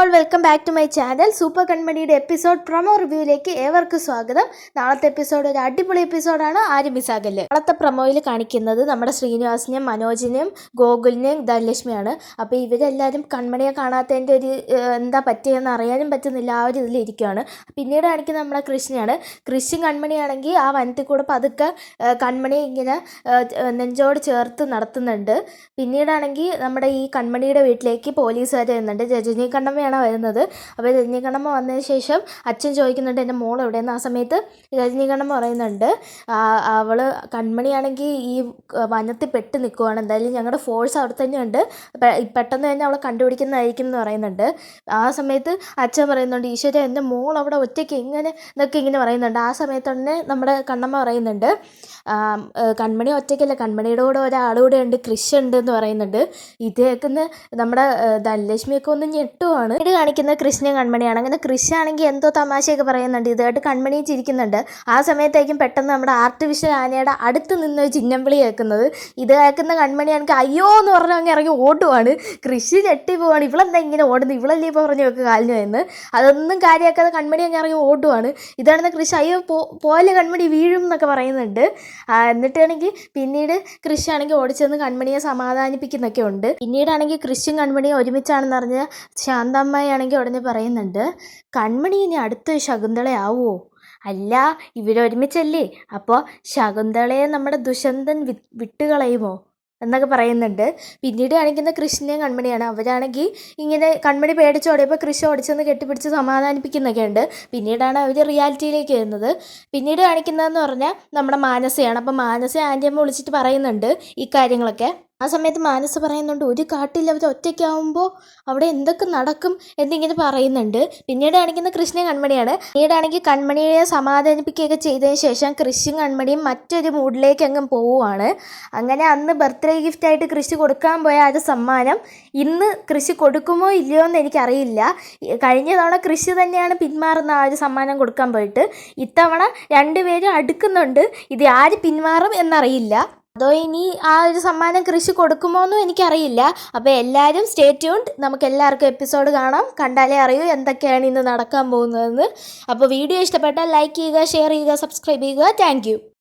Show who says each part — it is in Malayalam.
Speaker 1: All welcome back to my channel. Super കൺമണിയുടെ എപ്പിസോഡ് പ്രൊമോ റിവ്യൂയിലേക്ക് ഏവർക്കും സ്വാഗതം. നാളത്തെ എപ്പിസോഡ് ഒരു അടിപൊളി എപ്പിസോഡാണ്, ആരും മിസ്സാകല്ലേ. നാളത്തെ പ്രൊമോയിൽ കാണിക്കുന്നത് നമ്മുടെ ശ്രീനിവാസിനെയും മനോജിനെയും ഗോകുലിനെയും ധനലക്ഷ്മിയാണ്. അപ്പോൾ ഇവരെല്ലാവരും കൺമണിയെ കാണാത്തതിൻ്റെ ഒരു എന്താ പറ്റിയെന്ന് അറിയാനും പറ്റുന്നില്ല, ആ ഒരു ഇതിലിരിക്കുകയാണ്. പിന്നീട് കാണിക്കുന്നത് നമ്മുടെ കൃഷ്ണയാണ്. കൃഷ്ണൻ കൺമണിയാണെങ്കിൽ ആ വനത്തിൽ കൂടെ പതുക്കെ കൺമണി ഇങ്ങനെ നെഞ്ചോട് ചേർത്ത് നടത്തുന്നുണ്ട്. പിന്നീടാണെങ്കിൽ നമ്മുടെ ഈ കൺമണിയുടെ വീട്ടിലേക്ക് പോലീസുകാർ വരുന്നുണ്ട്. രജനീകണ്ണമ്മയാണ് വരുന്നത്. അപ്പോൾ രജനീകണ്ണമ്മ വന്നതിന് ശേഷം അച്ഛൻ ചോദിക്കുന്നുണ്ട് എൻ്റെ മോൾ എവിടെയെന്ന്. ആ സമയത്ത് രജനീകണ്ണമ്മ പറയുന്നുണ്ട് അവൾ കൺമണിയാണെങ്കിൽ ഈ വനത്തിൽ പെട്ട് നിൽക്കുവാണ്, എന്തായാലും ഞങ്ങളുടെ ഫോഴ്സ് അവിടെ തന്നെയുണ്ട്, പെട്ടെന്ന് തന്നെ അവളെ കണ്ടുപിടിക്കുന്നതായിരിക്കും എന്ന് പറയുന്നുണ്ട്. ആ സമയത്ത് അച്ഛൻ പറയുന്നുണ്ട് ഈശ്വര എൻ്റെ മോൾ അവിടെ ഒറ്റയ്ക്ക് എങ്ങനെ എന്നൊക്കെ ഇങ്ങനെ പറയുന്നുണ്ട്. ആ സമയത്ത് തന്നെ നമ്മുടെ കണ്ണമ്മ പറയുന്നുണ്ട് കൺമണി ഒറ്റയ്ക്കല്ല, കൺമണിയുടെ കൂടെ ഒരാളുകൂടെ ഉണ്ട്, കൃഷി ഉണ്ട് എന്ന് പറയുന്നുണ്ട്. ഇത് കേൾക്കുന്ന നമ്മുടെ ധനലക്ഷ്മിയൊക്കെ ഒന്ന് ഞെട്ടുവാണ്. ഇത് കാണിക്കുന്ന കൃഷ്ണയും കൺമണിയാണ്. അങ്ങനെ കൃഷി ആണെങ്കിൽ എന്തോ തമാശയൊക്കെ പറയുന്നുണ്ട്, ഇതായിട്ട് കൺമണി ചിരിക്കുന്നുണ്ട്. ആ സമയത്തായിരിക്കും പെട്ടെന്ന് നമ്മുടെ ആർട്ടിഫിഷ്യൽ ആനയുടെ അടുത്ത് നിന്ന് ചിഹ്നംവിളി കേൾക്കുന്നത്. ഇത് കേൾക്കുന്ന കൺമണിയാണെങ്കിൽ അയ്യോ എന്ന് പറഞ്ഞാൽ അങ്ങ് ഇറങ്ങി ഓടുവാണ്. കൃഷി ഞെട്ടി പോവാണ്, ഇവളെന്താ ഇങ്ങനെ ഓടുന്നത്, ഇവളല്ലേ ഇപ്പോൾ പറഞ്ഞു വെക്കുക കാലിന് എന്ന്. അതൊന്നും കാര്യമാക്കാതെ കൺമണി അങ്ങ് ഇറങ്ങി ഓടുവാണ്. ഇതാണെന്ന് കൃഷി അയ്യോ പോലെ കൺമണി വീഴും എന്നൊക്കെ പറയുന്നുണ്ട്. എന്നിട്ടാണെങ്കിൽ പിന്നീട് കൃഷി ആണെങ്കിൽ ഓടിച്ചെന്ന് കൺമണിയെ സമാധാനിപ്പിക്കുന്നൊക്കെ ഉണ്ട്. പിന്നീടാണെങ്കിൽ കൃഷിയും കൺമണിയും ഒരുമിച്ചാണെന്ന് അറിഞ്ഞ് ശാന്തമ്മയാണെങ്കിൽ ഉടനെ പറയുന്നുണ്ട് കൺമണി ഇനി അടുത്ത ശകുന്തളയാവുമോ? അല്ല ഇവരൊരുമിച്ചല്ലേ, അപ്പോൾ ശകുന്തളയെ നമ്മുടെ ദുഷ്യന്തൻ വിട്ടുകളയുമോ എന്നൊക്കെ പറയുന്നുണ്ട്. പിന്നീട് കാണിക്കുന്ന കൃഷ്ണയും കൺമണിയാണ്. അവരാണെങ്കിൽ ഇങ്ങനെ കൺമണി പേടിച്ചോടിയപ്പോൾ കൃഷി ഓടിച്ചെന്ന് കെട്ടിപ്പിടിച്ച് സമാധാനിപ്പിക്കുന്നൊക്കെ ഉണ്ട്. പിന്നീടാണ് അവർ റിയാലിറ്റിയിലേക്ക് വരുന്നത്. പിന്നീട് കാണിക്കുന്നതെന്ന് പറഞ്ഞാൽ നമ്മുടെ മാനസയാണ്. അപ്പോൾ മാനസ ആൻറ്റിയമ്മ വിളിച്ചിട്ട് പറയുന്നുണ്ട് ഈ കാര്യങ്ങളൊക്കെ. ആ സമയത്ത് മാനസ പറയുന്നുണ്ട് ഒരു കാട്ടിൽ അവർ ഒറ്റയ്ക്കാവുമ്പോൾ അവിടെ എന്തൊക്കെ നടക്കും എന്നിങ്ങനെ പറയുന്നുണ്ട്. പിന്നീട് കാണിക്കുന്ന കൃഷ്ണയും കൺമണിയാണ്. പിന്നീടാണെങ്കിൽ കൺമണിയെ സമാധാനിപ്പിക്കുകയൊക്കെ ചെയ്തതിന് ശേഷം കൃഷിയും കൺമണിയും മറ്റൊരു മൂഡിലേക്ക് അങ്ങ് പോവുകയാണ്. അങ്ങനെ അന്ന് ബർത്ത്ഡേ ഗിഫ്റ്റായിട്ട് കൃഷി കൊടുക്കാൻ പോയ ആ ഒരു സമ്മാനം ഇന്ന് കൃഷി കൊടുക്കുമോ ഇല്ലയോ എന്ന് എനിക്കറിയില്ല. കഴിഞ്ഞ തവണ കൃഷി തന്നെയാണ് പിന്മാറുന്ന ആ ഒരു സമ്മാനം കൊടുക്കാൻ പോയിട്ട്. ഇത്തവണ രണ്ടുപേരും അടുക്കുന്നുണ്ട്, ഇത് ആര് പിന്മാറും എന്നറിയില്ല. അതോ ഇനി ആ ഒരു സമ്മാനം കൃഷി കൊടുക്കുമോ എന്നും എനിക്കറിയില്ല. അപ്പോൾ എല്ലാവരും സ്റ്റേ ട്യൂൺഡ്. നമുക്ക് എല്ലാവർക്കും എപ്പിസോഡ് കാണാം, കണ്ടാലേ അറിയൂ എന്തൊക്കെയാണ് ഇന്ന് നടക്കാൻ പോകുന്നതെന്ന്. അപ്പോൾ വീഡിയോ ഇഷ്ടപ്പെട്ടാൽ ലൈക്ക് ചെയ്യുക, ഷെയർ ചെയ്യുക, സബ്സ്ക്രൈബ് ചെയ്യുക. താങ്ക്